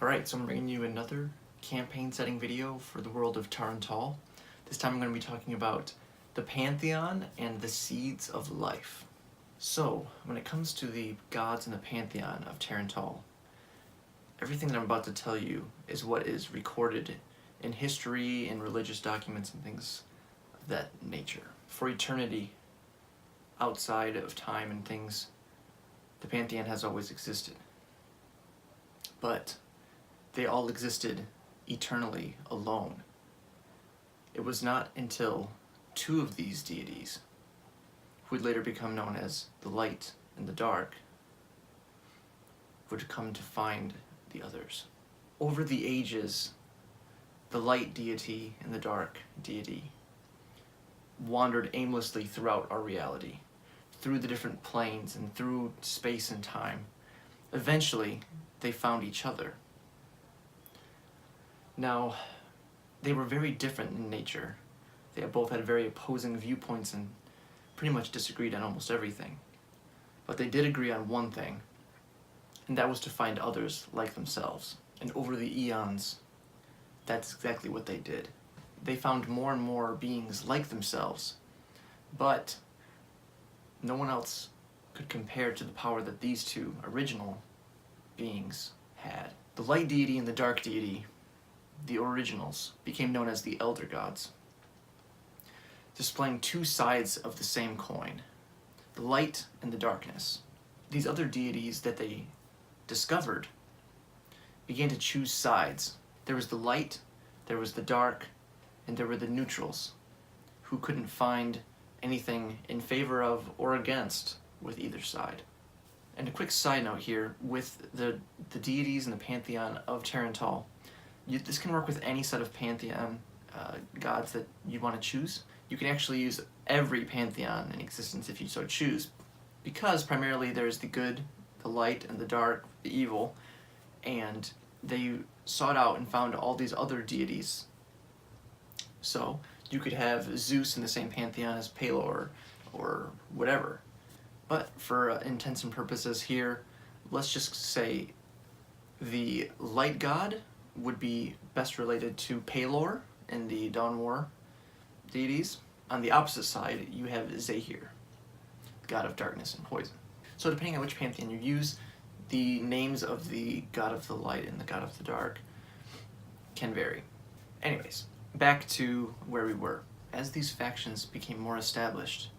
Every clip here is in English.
Alright, so I'm bringing you another campaign setting video for the world of Tehr'Ental. This time I'm going to be talking about the Pantheon and the seeds of life. So, when it comes to the gods in the Pantheon of Tehr'Ental, everything that I'm about to tell you is what is recorded in history and religious documents and things of that nature. For eternity, outside of time and things, the Pantheon has always existed. But they all existed eternally alone. It was not until two of these deities, who would later become known as the light and the dark, would come to find the others. Over the ages, the light deity and the dark deity wandered aimlessly throughout our reality, through the different planes and through space and time. Eventually, they found each other. Now, they were very different in nature. They both had very opposing viewpoints and pretty much disagreed on almost everything. But they did agree on one thing, and that was to find others like themselves. And over the eons, that's exactly what they did. They found more and more beings like themselves, but no one else could compare to the power that these two original beings had. The light deity and the dark deity, the originals, became known as the elder gods, displaying two sides of the same coin, the light and the darkness. These other deities that they discovered began to choose sides. There was the light, there was the dark, and there were the neutrals, who couldn't find anything in favor of or against with either side. And a quick side note here, with the deities and the Pantheon of Tehr'Ental, this can work with any set of Pantheon gods that you want to choose. You can actually use every Pantheon in existence if you so choose, because primarily there's the good, the light, and the dark, the evil, and they sought out and found all these other deities. So you could have Zeus in the same Pantheon as Pelor, or whatever. But for intents and purposes here, let's just say the light god would be best related to Pelor in the Dawn War deities. On the opposite side, you have Zahir, god of darkness and poison. So depending on which pantheon you use, the names of the god of the light and the god of the dark can vary. Anyways, back to where we were. As these factions became more established,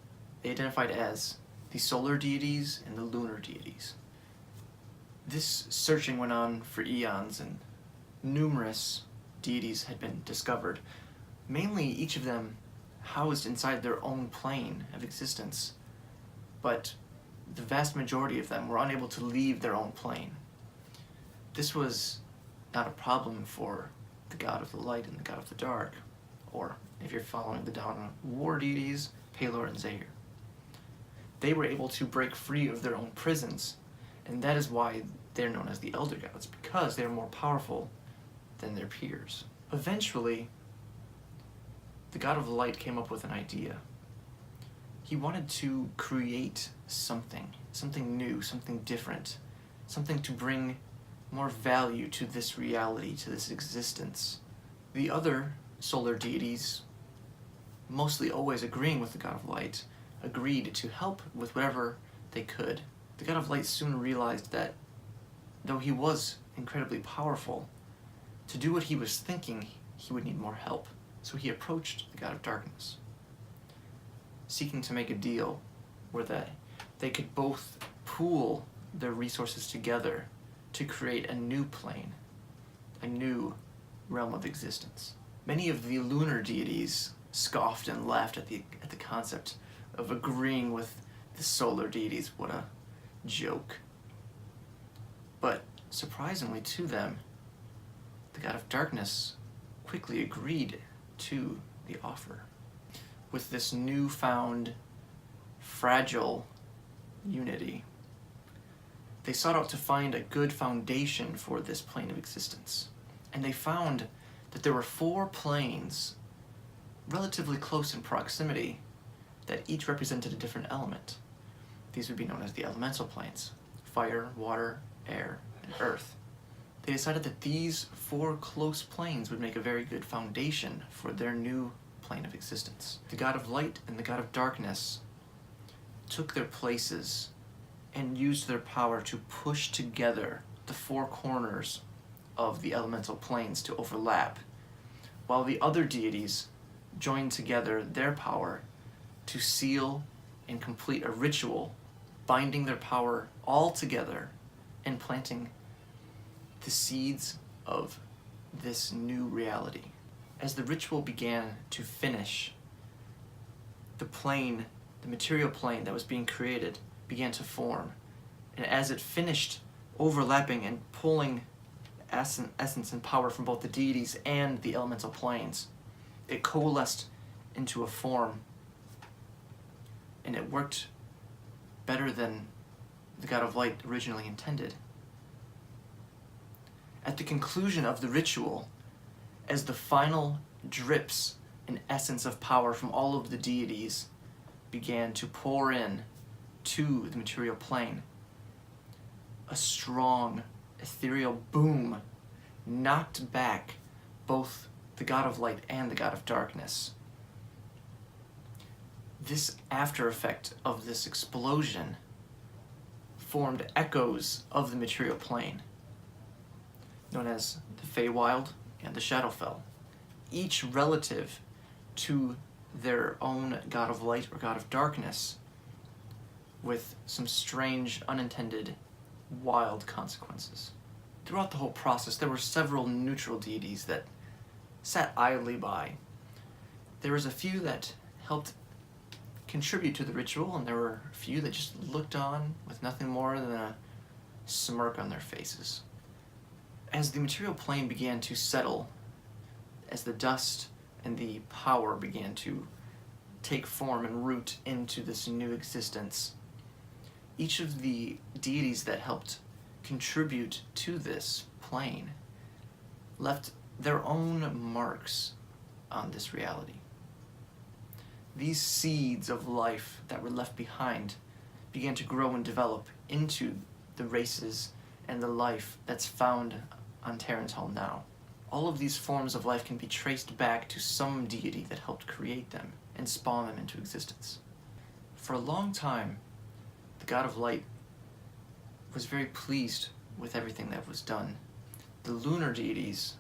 they identified as the solar deities and the lunar deities. This searching went on for eons, and numerous deities had been discovered, mainly each of them housed inside their own plane of existence, but the vast majority of them were unable to leave their own plane. This was not a problem for the god of the light and the god of the dark, or if you're following the Dawn War deities, Pelor and Zahir. They were able to break free of their own prisons, and that is why they're known as the elder gods, because they're more powerful than their peers. Eventually, the god of the light came up with an idea. He wanted to create something new, something different, something to bring more value to this reality, to this existence. The other solar deities, mostly always agreeing with the god of light, agreed to help with whatever they could. The god of light soon realized that though he was incredibly powerful, to do what he was thinking, he would need more help. So he approached the god of darkness, seeking to make a deal where they could both pool their resources together to create a new plane, a new realm of existence. Many of the lunar deities scoffed and laughed at the concept of agreeing with the solar deities. What a joke. But surprisingly to them, the god of darkness quickly agreed to the offer. With this newfound, fragile unity, they sought out to find a good foundation for this plane of existence. And they found that there were 4 planes relatively close in proximity that each represented a different element. These would be known as the elemental planes: fire, water, air, and earth. they decided that these 4 close planes would make a very good foundation for their new plane of existence. The god of light and the god of darkness took their places and used their power to push together the 4 corners of the elemental planes to overlap, while the other deities joined together their power to seal and complete a ritual, binding their power all together and planting the seeds of this new reality. As the ritual began to finish, the plane, the material plane that was being created, began to form. And as it finished overlapping and pulling essence and power from both the deities and the elemental planes, it coalesced into a form, and it worked better than the god of light originally intended. At the conclusion of the ritual, as the final drips and essence of power from all of the deities began to pour in to the material plane, a strong ethereal boom knocked back both the god of light and the god of darkness. This after effect of this explosion formed echoes of the material plane, known as the Feywild and the Shadowfell, each relative to their own god of light or god of darkness, with some strange, unintended, wild consequences. Throughout the whole process, there were several neutral deities that sat idly by. There was a few that helped contribute to the ritual, and there were a few that just looked on with nothing more than a smirk on their faces. As the material plane began to settle, as the dust and the power began to take form and root into this new existence, each of the deities that helped contribute to this plane left their own marks on this reality. These seeds of life that were left behind began to grow and develop into the races and the life that's found on Tehr'Ental now. All of these forms of life can be traced back to some deity that helped create them and spawn them into existence. For a long time, the god of light was very pleased with everything that was done. The lunar deities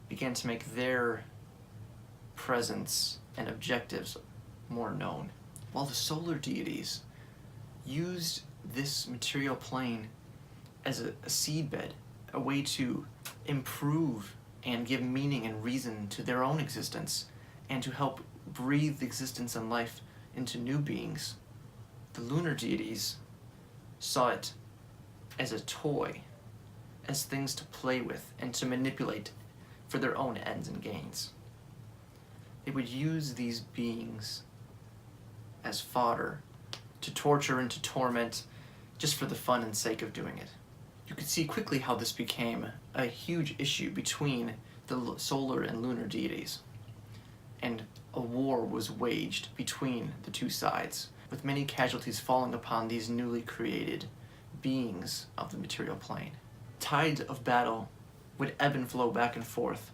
began to make their presence and objectives more known, while the solar deities used this material plane as a seedbed, a way to improve and give meaning and reason to their own existence, and to help breathe existence and life into new beings. The lunar deities saw it as a toy, as things to play with and to manipulate for their own ends and gains. They would use these beings as fodder to torture and to torment just for the fun and sake of doing it. You could see quickly how this became a huge issue between the solar and lunar deities, and a war was waged between the two sides, with many casualties falling upon these newly created beings of the material plane. Tides of battle would ebb and flow back and forth,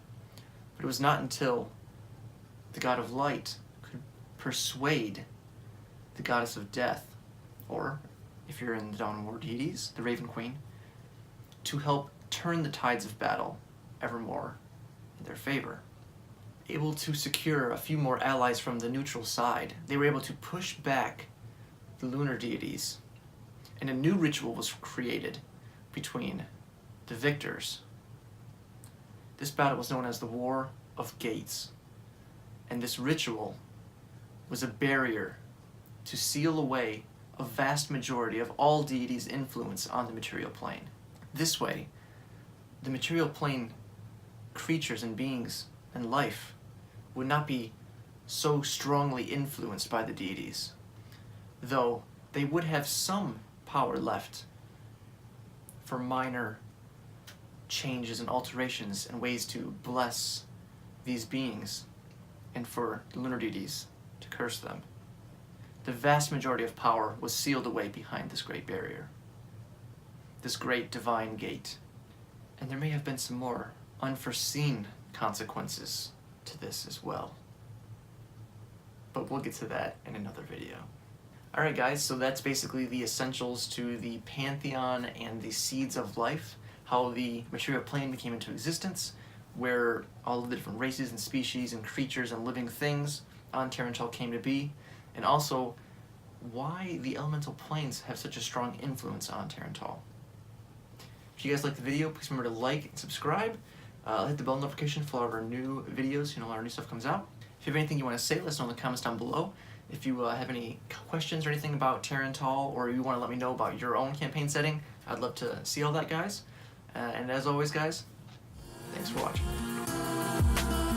but it was not until the god of light could persuade the goddess of death, or, if you're in the Dawn War deities, the Raven Queen, to help turn the tides of battle evermore in their favor. Able to secure a few more allies from the neutral side, they were able to push back the lunar deities, and a new ritual was created between the victors. This battle was known as the War of Gates, and this ritual was a barrier to seal away a vast majority of all deities' influence on the material plane. This way, the material plane creatures and beings and life would not be so strongly influenced by the deities, though they would have some power left for minor changes and alterations and ways to bless these beings, and for the lunar deities to curse them. The vast majority of power was sealed away behind this great barrier, this great divine gate. And there may have been some more unforeseen consequences to this as well. But we'll get to that in another video. Alright guys, so that's basically the essentials to the Pantheon and the seeds of life, how the material plane became into existence, where all of the different races and species and creatures and living things on Tehr'Ental came to be, and also why the elemental planes have such a strong influence on Tehr'Ental. If you guys like the video, please remember to like and subscribe. Hit the bell notification for all of our new videos, you know, our new stuff comes out. If you have anything you want to say, let us know in the comments down below. If you have any questions or anything about Tehr'Ental, or you want to let me know about your own campaign setting, I'd love to see all that, guys. And as always, guys, thanks for watching.